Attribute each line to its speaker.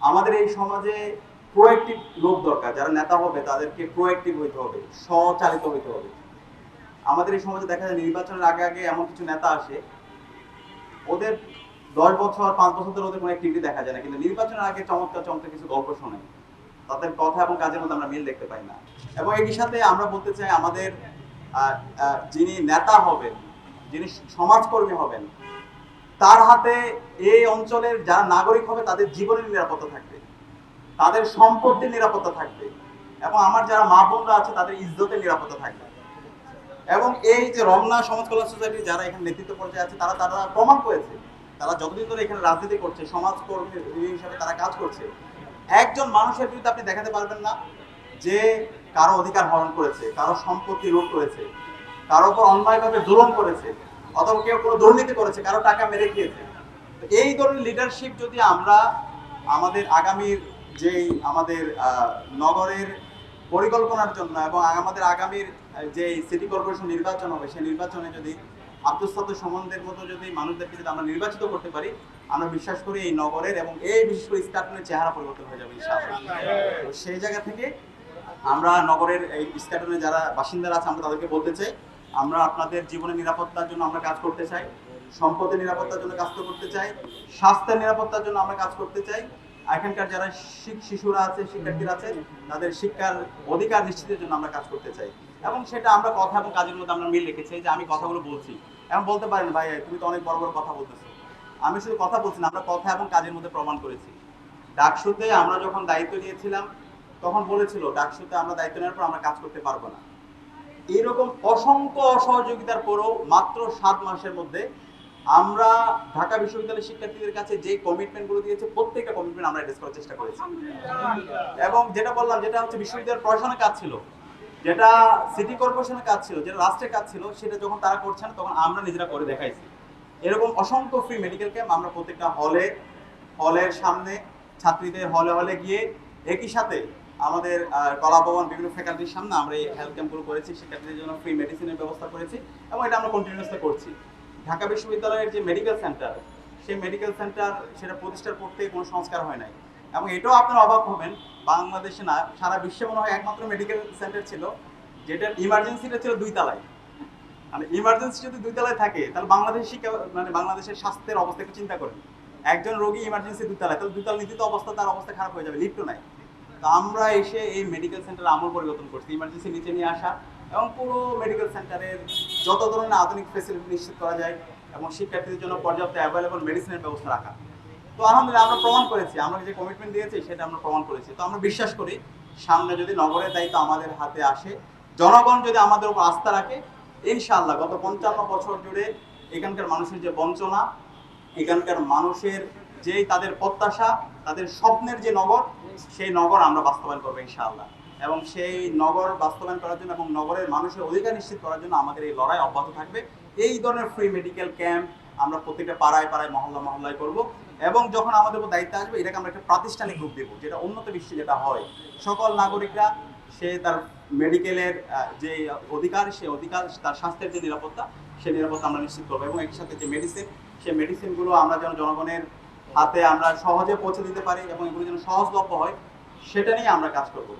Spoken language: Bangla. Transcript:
Speaker 1: আমাদের এই সমাজে প্রোঅ্যাক্টিভ লোক দরকার, যারা নেতা হবে তাদেরকে প্রোঅ্যাক্টিভ হইতে হবে, স্বচালিত হইতে হবে। আমাদের এই সমাজে দেখা যায় নির্বাচনের আগে আগে এমন কিছু নেতা আসে, ওদের 10 বছর 5 বছর ধরে ওদের কোনো অ্যাক্টিভিটি দেখা যায় না, কিন্তু নির্বাচনের আগে চমৎকার চমৎকার কিছু গল্প শোনে। তাদের কথা এবং কাজের মধ্যে আমরা মিল দেখতে পাই না। এবং একই সাথে আমরা বলতে চাই আমাদের যিনি নেতা হবেন, যিনি সমাজকর্মী হবেন, তার হাতে এই অঞ্চলের যারা নাগরিক হবে তাদের জীবনের নিরাপত্তা থাকবে, তাদের সম্পত্তির নিরাপত্তা থাকবে, এবং আমার যারা মা বোনরা আছে তাদের ইজ্জতের নিরাপত্তা থাকবে। এবং এই যে রমনা সমাজ কল্যাণ সোসাইটি যারা এখানে নেতৃত্ব পর্যায়ে আছে তারা তারা প্রমাণ করেছে, তারা যতদিন ধরে এখানে রাজনীতি করছে, সমাজকর্মী হিসাবে তারা কাজ করছে, একজন মানুষের বিরুদ্ধে আপনি দেখাতে পারবেন না যে কারো অধিকার হরণ করেছে, কারো সম্পত্তি লুট করেছে, কারো উপর অন্যায়ভাবে জুলুম করেছে, অথবা কেউ কোনো দুর্নীতি করেছে, কারো টাকা মেরে খেয়েছে। এই ধরনের লিডারশিপ যদি আমরা আমাদের আগামীর যেই আমাদের নগরের পরিকল্পনার জন্য এবং আমাদের আগামীর যে সিটি কর্পোরেশন নির্বাচন হবে সেই নির্বাচনে যদি আব্দুল সাত্তার সম্বন্ধের মতো যদি মানুষদেরকে যদি আমরা নির্বাচিত করতে পারি, আমরা বিশ্বাস করি এই নগরের এবং এই বিশেষ করে স্কাটনের চেহারা পরিবর্তন হয়ে যাবে ইনশাআল্লাহ। তো সেই জায়গা থেকে আমরা নগরের এই স্কাটনের যারা বাসিন্দারা আছে আমরা তাদেরকে বলতে চাই, আমরা আপনাদের জীবনের নিরাপত্তার জন্য আমরা কাজ করতে চাই, সম্পদের নিরাপত্তার জন্য কাজ করতে চাই, স্বাস্থ্যের নিরাপত্তার জন্য আমরা কাজ করতে চাই, এখানকার যারা শিশুরা আছে, শিক্ষার্থীরা আছে, তাদের শিক্ষার অধিকার নিশ্চিতের জন্য আমরা কাজ করতে চাই। এবং সেটা আমরা কথা এবং কাজের মধ্যে আমরা মিল রেখেছি। যে আমি কথাগুলো বলছি, এখন বলতে পারেন ভাই তুমি তো অনেক বড় বড় কথা বলতেছো, আমি শুধু কথা বলছি না, আমরা কথা এবং কাজের মধ্যে প্রমাণ করেছি। ডাকসুতে আমরা যখন দায়িত্ব নিয়েছিলাম তখন বলেছিল ডাকসুতে আমরা দায়িত্ব নেওয়ার পর আমরা কাজ করতে পারবো না। এইরকম অসংখ্য অসহযোগিতার পরেও মাত্র 7 মাসের মধ্যে আমরা ঢাকা বিশ্ববিদ্যালয়ের শিক্ষার্থীদের কাছে যে কমিটমেন্টগুলো দিয়েছে প্রত্যেকটা কমিটমেন্ট আমরা অ্যাড্রেস করার চেষ্টা করেছি। এবং যেটা বললাম, যেটা হচ্ছে বিশ্ববিদ্যালয়ের প্রশাসনের কাজ ছিল, যেটা সিটি কর্পোরেশনের কাজ ছিল, যেটা রাষ্ট্রের কাজ ছিল, সেটা যখন তারা করছে না তখন আমরা নিজেরা করে দেখাইছি। এরকম অসংখ্য ফ্রি মেডিকেল ক্যাম্প আমরা প্রত্যেকটা হলের সামনে ছাত্রীদের হলে হলে গিয়ে, একই সাথে আমাদের কলা ভবন বিভিন্ন ফ্যাকাল্টির সামনে আমরা এই হেলথ ক্যাম্পগুলো করেছি, শিক্ষার্থীদের জন্য ফ্রি মেডিসিনের ব্যবস্থা করেছি এবং এটা আমরা কন্টিনিউয়াসলি করছি। ঢাকা বিশ্ববিদ্যালয়ের যে মেডিকেল সেন্টার, সেই মেডিকেল সেন্টার সেটা প্রতিষ্ঠার করতে কোনো সংস্কার হয় নাই। এবং এটাও আপনারা অবাক হবেন, বাংলাদেশে না সারা বিশ্বে মনে হয় একমাত্র মেডিকেল সেন্টার ছিল যেটার ইমার্জেন্সিটা ছিল 2 তলায়। মানে ইমার্জেন্সি যদি 2 তলায় থাকে তাহলে বাংলাদেশের শিক্ষা মানে বাংলাদেশের স্বাস্থ্যের অবস্থা একটু চিন্তা করেন। একজন রোগী ইমার্জেন্সি 2 তলায়, তাহলে 2 তলা নিতে তো অবস্থা তার অবস্থা খারাপ হয়ে যাবে, লিফটও নাই। তো আমরা এসে এই মেডিকেল সেন্টার আমল পরিবর্তন করছি, ইমার্জেন্সি নিচে নিয়ে আসা এবং পুরো মেডিকেল সেন্টারের যত ধরনের আধুনিক ফ্যাসিলিটি নিশ্চিত করা যায় এবং শিক্ষার্থীদের জন্য পর্যাপ্ত অ্যাভেলেবল মেডিসিনের ব্যবস্থা রাখা। তো আলহামদুলিল্লাহ আমরা প্রমাণ করেছি, আমরা যে কমিটমেন্ট দিয়েছি সেটা আমরা প্রমাণ করেছি। তো আমরা বিশ্বাস করি সামনে যদি নগরের দায়িত্ব আমাদের হাতে আসে, জনগণ যদি আমাদের উপর আস্থা রাখে, ইনশাআল্লাহ গত 55 বছর জুড়ে এখানকার মানুষের যে বঞ্চনা, এখানকার মানুষের যেই তাদের প্রত্যাশা, তাদের স্বপ্নের যে নগর, সেই নগর আমরা বাস্তবায়ন করবো ইনশাআল্লাহ। এবং সেই নগর বাস্তবায়ন করার জন্য এবং নগরের মানুষের অধিকার নিশ্চিত করার জন্য আমাদের এই লড়াই অব্যাহত থাকবে। এই ধরনের ফ্রি মেডিকেল ক্যাম্প আমরা প্রত্যেকটা পাড়ায় পাড়ায় মহল্লায় করব। এবং যখন আমাদের উপর দায়িত্ব আসবে এটাকে আমরা একটা প্রাতিষ্ঠানিক রূপ দেবো, যেটা উন্নত বিশ্বে যেটা হয়, সকল নাগরিকরা সে তার মেডিকেলের যে অধিকার, সেই অধিকার, তার স্বাস্থ্যের যে নিরাপত্তা, সেই নিরাপত্তা আমরা নিশ্চিত করবো। এবং একই সাথে যে মেডিসিন, সেই মেডিসিনগুলো আমরা যেন জনগণের হাতে আমরা সহজে পৌঁছে দিতে পারি এবং এগুলো যেন সহজলভ্য হয়, সেটা নিয়ে আমরা কাজ করবো।